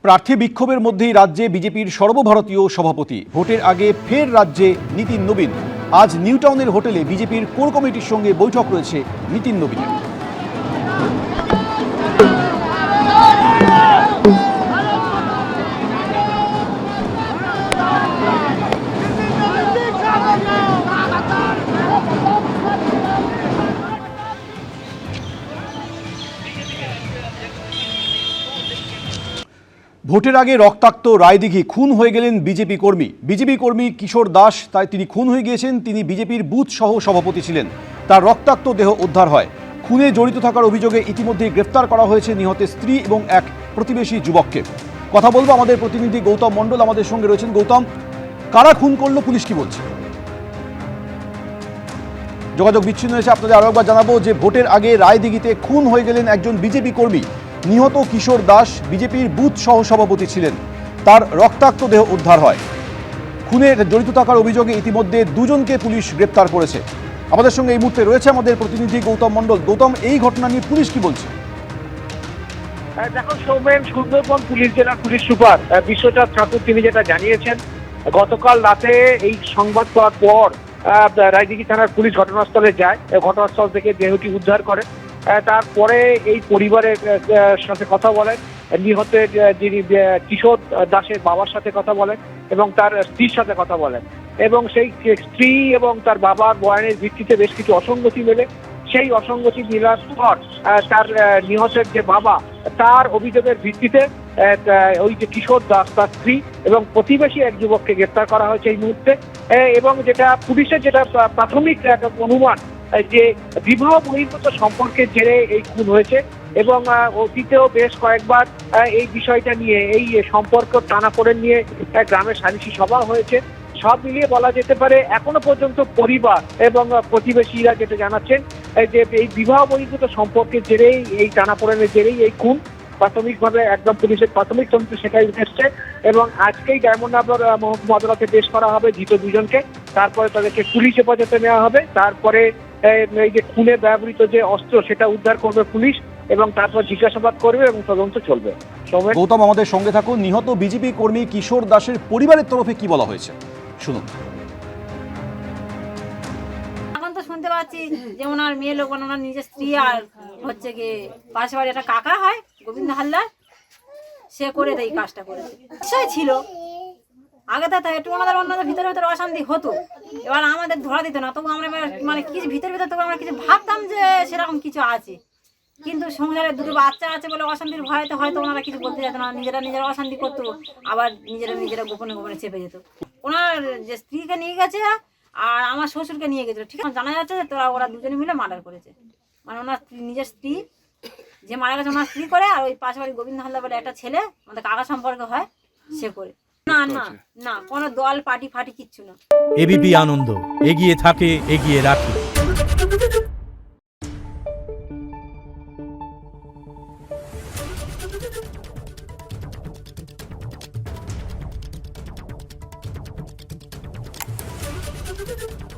প্রার্থী বিক্ষোভের মধ্যেই রাজ্যে বিজেপির সর্বভারতীয় সভাপতি ভোটের আগে ফের রাজ্যে নীতিন নবীন। আজ নিউটাউনের হোটেলে বিজেপির কোর কমিটির সঙ্গে বৈঠক রয়েছে নীতিন নবীনের। ভোটের আগে রক্তাক্ত রায়দিঘি খুন হয়ে গেলেন বিজেপি কর্মী কিশোর দাস। তাই তিনি খুন হয়ে গিয়েছেন। তিনি বিজেপির বুথ সহ সভাপতি ছিলেন। তার রক্তাক্ত দেহ উদ্ধার হয়। খুনে জড়িত থাকার অভিযোগে ইতিমধ্যেই গ্রেফতার করা হয়েছে নিহতের স্ত্রী এবং এক প্রতিবেশী যুবককে। কথা বলবো আমাদের প্রতিনিধি গৌতম মণ্ডল আমাদের সঙ্গে রয়েছেন। গৌতম, কারা খুন করলো, পুলিশ কি বলছে? যোগাযোগ বিচ্ছিন্ন হয়েছে। আপনাদের আরো একবার জানাবো যে ভোটের আগে রায়দিঘিতে খুন হয়ে গেলেন একজন বিজেপি কর্মী। নিহত কিশোর দাস বিজেপির বুথ সহ সভাপতি ছিলেন। তার রক্তাক্ত দেহ উদ্ধার হয়। খুনে জড়িত থাকার অভিযোগে ইতিমধ্যে দুজনকে পুলিশ গ্রেপ্তার করেছে। আমাদের সঙ্গে এই মুহূর্তে রয়েছে আমাদের প্রতিনিধি গৌতম মণ্ডল। গৌতম, এই ঘটনা নিয়ে পুলিশ কি বলছে? দেখো সৌমেন, সুন্দরবন পুলিশ জেলার পুলিশ সুপার বিশ্বচাঁদ ঠাকুর তিনি যেটা জানিয়েছেন, গতকাল রাতে এই সংবাদ পাওয়ার পর রায়দিঘি থানার পুলিশ ঘটনাস্থলে যায়। ঘটনাস্থল থেকে দেহটি উদ্ধার করে। তারপরে এই পরিবারের সাথে কথা বলেন, নিহতের যিনি কিশোর দাসের বাবার সাথে কথা বলেন এবং তার স্ত্রীর সাথে কথা বলেন। এবং সেই স্ত্রী এবং তার বাবার বয়ানের ভিত্তিতে বেশ কিছু অসঙ্গতি মেলে। সেই অসঙ্গতি মেলার পর তার নিহতের যে বাবা, তার অভিযোগের ভিত্তিতে ওই যে কিশোর দাস, তার স্ত্রী এবং প্রতিবেশী এক যুবককে গ্রেপ্তার করা হয়েছে এই মুহূর্তে। এবং যেটা পুলিশের যেটা প্রাথমিক অনুমান যে বিবাহ বহির্ভূত সম্পর্কের জেরে এই খুন হয়েছে এবং অতীতেও বেশ কয়েকবার এই বিষয়টা নিয়ে, এই সম্পর্ক টানাপোড়েন নিয়ে গ্রামে সালিশি সভা হয়েছে। সব মিলিয়ে বলা যেতে পারে এখনো পর্যন্ত পরিবার এবং প্রতিবেশীরা যেটা জানাচ্ছেন যে এই বিবাহ বহির্ভূত সম্পর্কের জেরেই, এই টানাপোড়েনের জেরেই এই খুন। প্রাথমিকভাবে একদম পুলিশের প্রাথমিক তদন্ত সেটাই উঠেছে এবং আজকেই ডায়মন্ড হারবার মহকুমা আদালতে পেশ করা হবে ধৃত দুজনকে। তারপরে তাদেরকে পুলিশ হেফাজতে নেওয়া হবে। তারপরে এই যে খুনে ব্যবহৃত যে অস্ত্র সেটা উদ্ধার করবে পুলিশ এবং তারপর জিজ্ঞাসাবাদ করবে এবং তদন্ত চলবে। গৌতম, আমাদের সঙ্গে থাকুন। নিহত বিজেপি কর্মী কিশোর দাসের পরিবারের তরফে কি বলা হয়েছে শুনুন। এখন তো শুনতে পাচ্ছি যে ওনার মেয়ে লোক, ওনার নিজের স্ত্রী আর হচ্ছে গিয়ে পাশে বাড়ি একটা কাকা হয় গোবিন্দ হালদার, সে করে এই কাজটা করেছে। নিশ্চয় ছিল আগে তো একটু ওনাদের ভিতরে ভিতরে অশান্তি হতো। এবার আমাদের ধরা দিত না, তবু আমরা মানে কিছু ভিতরে তবু আমরা কিছু ভাবতাম যে সেরকম কিছু আছে। কিন্তু সংসারে দুটো বাচ্চা আছে বলে অশান্তির ভয়তে হয়তো ওনারা কিছু বলতে যেত না, নিজেরা অশান্তি করতো, আবার নিজেরা গোপনে গোপনে চেপে যেত। ওনার যে স্ত্রীকে নিয়ে গেছে আর আমার শ্বশুরকে নিয়ে গেছিল, ঠিক আছে, জানা যাচ্ছে যে ওরা দুজনে মিলে মার্ডার করেছে। মানে ওনার নিজের স্ত্রী যে মারা গেছে ওনার স্ত্রী করে, আর ওই পাশে বাড়ি গোবিন্দ হালদার বলে একটা ছেলে আমাদের কাকা সম্পর্ক হয়, সে করে। না না না, কোনো দল পার্টি ফাটি কিচ্ছু না। এবিপি আনন্দ এগিয়ে থাকে, এগিয়ে রাখে। Thank you.